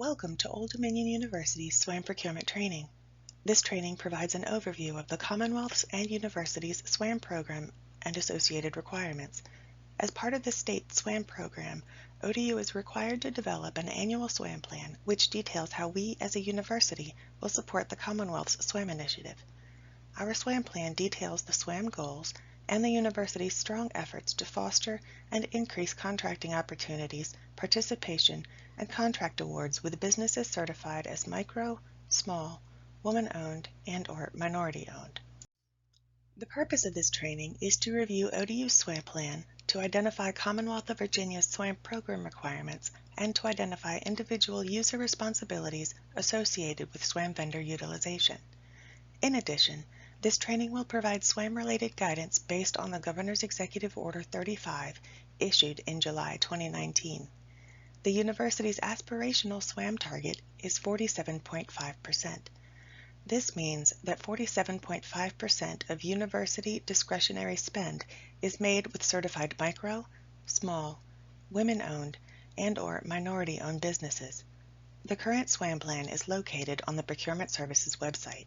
Welcome to Old Dominion University's SWAM Procurement Training. This training provides an overview of the Commonwealth's and University's SWAM program and associated requirements. As part of the state SWAM program, ODU is required to develop an annual SWAM plan which details how we as a university will support the Commonwealth's SWAM initiative. Our SWAM plan details the SWAM goals and the university's strong efforts to foster and increase contracting opportunities, participation, and contract awards with businesses certified as micro, small, woman-owned, and/or minority-owned. The purpose of this training is to review ODU's SWAM plan, to identify Commonwealth of Virginia's SWAM program requirements, and to identify individual user responsibilities associated with SWAM vendor utilization. In addition, this training will provide SWAM-related guidance based on the Governor's Executive Order 35, issued in July 2019. The university's aspirational SWAM target is 47.5%. This means that 47.5% of university discretionary spend is made with certified micro, small, women-owned, and/or minority-owned businesses. The current SWAM plan is located on the Procurement Services website.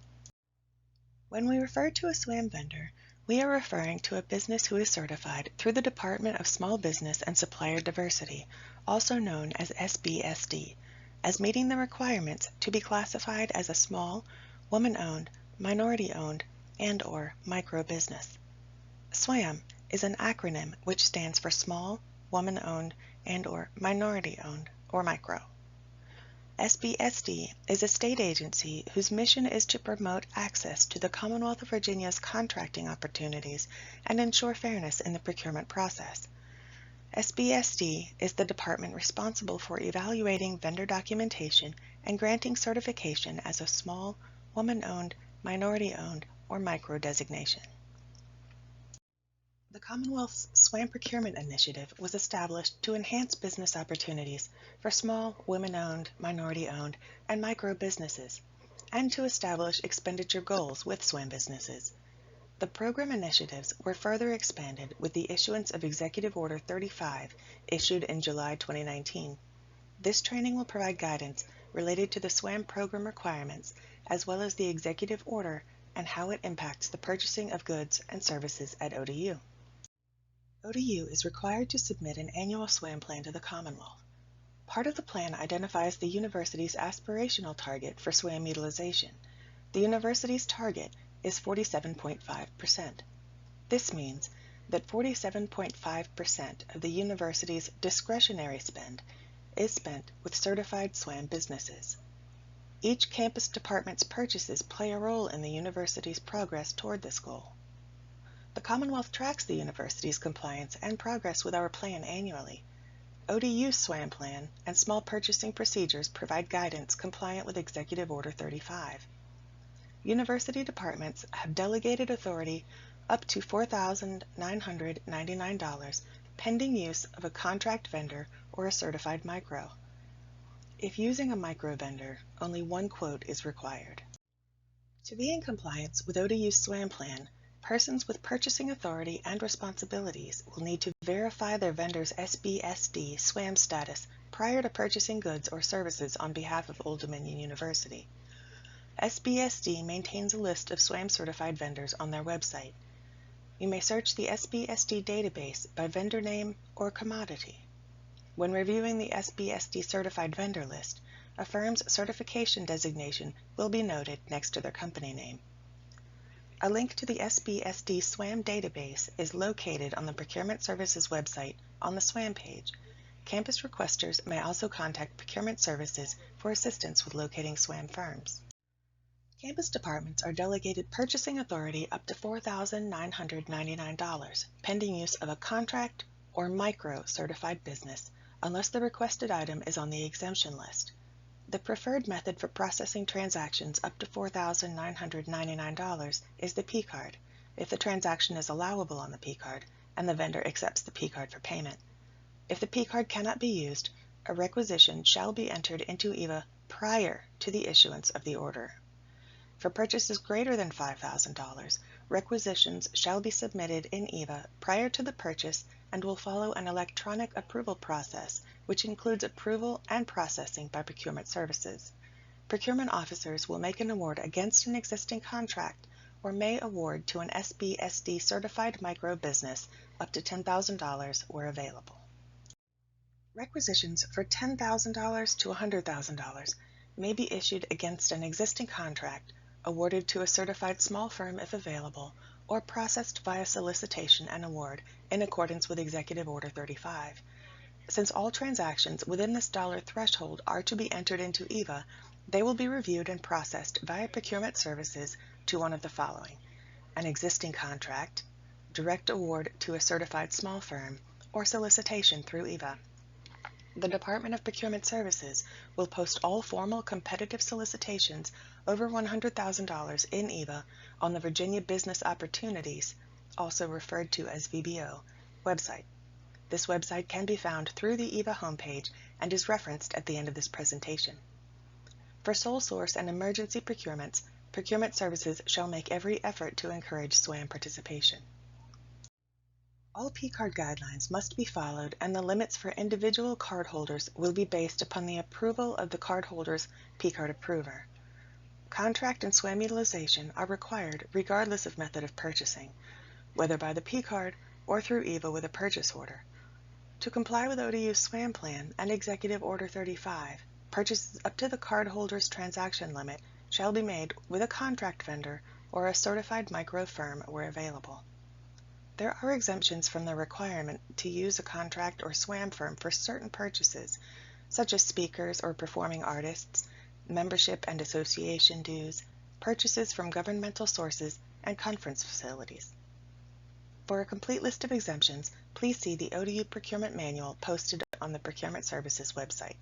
When we refer to a SWAM vendor, we are referring to a business who is certified through the Department of Small Business and Supplier Diversity, also known as SBSD, as meeting the requirements to be classified as a small, woman-owned, minority-owned, and/or micro-business. SWAM is an acronym which stands for Small, Woman-Owned, and/or Minority-Owned, or Micro. SBSD is a state agency whose mission is to promote access to the Commonwealth of Virginia's contracting opportunities and ensure fairness in the procurement process. SBSD is the department responsible for evaluating vendor documentation and granting certification as a small, woman-owned, minority-owned, or micro designation. The Commonwealth's SWAM Procurement Initiative was established to enhance business opportunities for small, women-owned, minority-owned, and micro businesses, and to establish expenditure goals with SWAM businesses. The program initiatives were further expanded with the issuance of Executive Order 35, issued in July 2019. This training will provide guidance related to the SWAM program requirements, as well as the Executive Order and how it impacts the purchasing of goods and services at ODU. ODU is required to submit an annual SWAM plan to the Commonwealth. Part of the plan identifies the university's aspirational target for SWAM utilization. The university's target is 47.5%. This means that 47.5% of the university's discretionary spend is spent with certified SWAM businesses. Each campus department's purchases play a role in the university's progress toward this goal. The Commonwealth tracks the university's compliance and progress with our plan annually. ODU's SWAM plan and small purchasing procedures provide guidance compliant with Executive Order 35. University departments have delegated authority up to $4,999 pending use of a contract vendor or a certified micro. If using a micro vendor, only one quote is required. To be in compliance with ODU's SWAM plan, persons with purchasing authority and responsibilities will need to verify their vendor's SBSD SWAM status prior to purchasing goods or services on behalf of Old Dominion University. SBSD maintains a list of SWAM-certified vendors on their website. You may search the SBSD database by vendor name or commodity. When reviewing the SBSD certified vendor list, a firm's certification designation will be noted next to their company name. A link to the SBSD SWAM database is located on the Procurement Services website on the SWAM page. Campus requesters may also contact Procurement Services for assistance with locating SWAM firms. Campus departments are delegated purchasing authority up to $4,999, pending use of a contract or micro certified business, unless the requested item is on the exemption list. The preferred method for processing transactions up to $4,999 is the P-card, if the transaction is allowable on the P-card and the vendor accepts the P-card for payment. If the P-card cannot be used, a requisition shall be entered into EVA prior to the issuance of the order. For purchases greater than $5,000, requisitions shall be submitted in EVA prior to the purchase and will follow an electronic approval process, which includes approval and processing by procurement services. Procurement officers will make an award against an existing contract or may award to an SBSD certified micro business up to $10,000 where available. Requisitions for $10,000 to $100,000 may be issued against an existing contract, awarded to a certified small firm if available, or processed via solicitation and award in accordance with Executive Order 35. Since all transactions within this dollar threshold are to be entered into EVA, they will be reviewed and processed via procurement services to one of the following: an existing contract, direct award to a certified small firm, or solicitation through EVA. The Department of Procurement Services will post all formal competitive solicitations over $100,000 in EVA on the Virginia Business Opportunities, also referred to as VBO, website. This website can be found through the EVA homepage and is referenced at the end of this presentation. For sole source and emergency procurements, Procurement Services shall make every effort to encourage SWAM participation. All P-card guidelines must be followed, and the limits for individual cardholders will be based upon the approval of the cardholder's P-card approver. Contract and SWAM utilization are required regardless of method of purchasing, whether by the P-card or through EVA with a purchase order. To comply with ODU's SWAM plan and Executive Order 35, purchases up to the cardholder's transaction limit shall be made with a contract vendor or a certified micro firm where available. There are exemptions from the requirement to use a contract or SWAM firm for certain purchases, such as speakers or performing artists, membership and association dues, purchases from governmental sources, and conference facilities. For a complete list of exemptions, please see the ODU Procurement Manual posted on the Procurement Services website.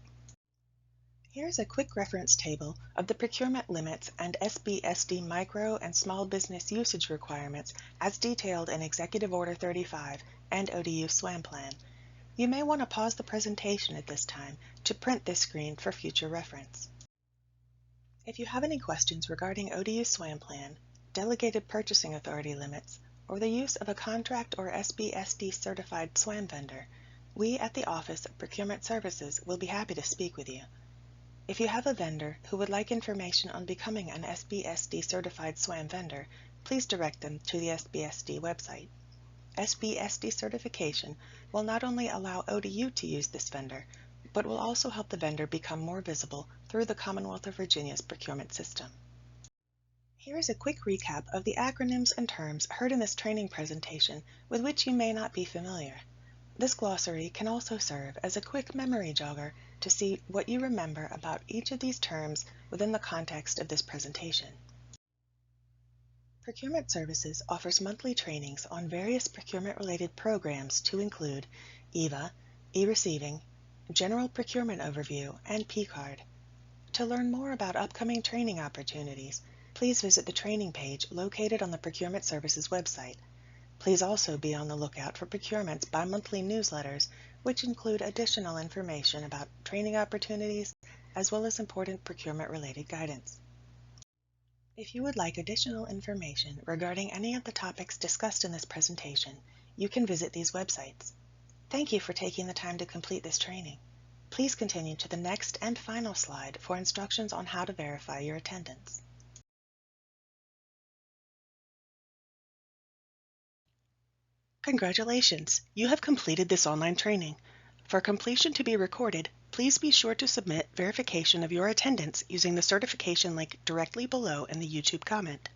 Here's a quick reference table of the procurement limits and SBSD micro and small business usage requirements as detailed in Executive Order 35 and ODU SWAM Plan. You may want to pause the presentation at this time to print this screen for future reference. If you have any questions regarding ODU SWAM Plan, Delegated Purchasing Authority limits, or the use of a contract or SBSD certified SWAM vendor, we at the Office of Procurement Services will be happy to speak with you. If you have a vendor who would like information on becoming an SBSD certified SWAM vendor, please direct them to the SBSD website. SBSD certification will not only allow ODU to use this vendor, but will also help the vendor become more visible through the Commonwealth of Virginia's procurement system. Here is a quick recap of the acronyms and terms heard in this training presentation with which you may not be familiar. This glossary can also serve as a quick memory jogger to see what you remember about each of these terms within the context of this presentation. Procurement Services offers monthly trainings on various procurement-related programs to include EVA, e-receiving, General Procurement Overview, and P-card. To learn more about upcoming training opportunities, please visit the training page located on the Procurement Services website. Please also be on the lookout for Procurement's bi-monthly newsletters, which include additional information about training opportunities as well as important procurement-related guidance. If you would like additional information regarding any of the topics discussed in this presentation, you can visit these websites. Thank you for taking the time to complete this training. Please continue to the next and final slide for instructions on how to verify your attendance. Congratulations! You have completed this online training. For completion to be recorded, please be sure to submit verification of your attendance using the certification link directly below in the YouTube comment.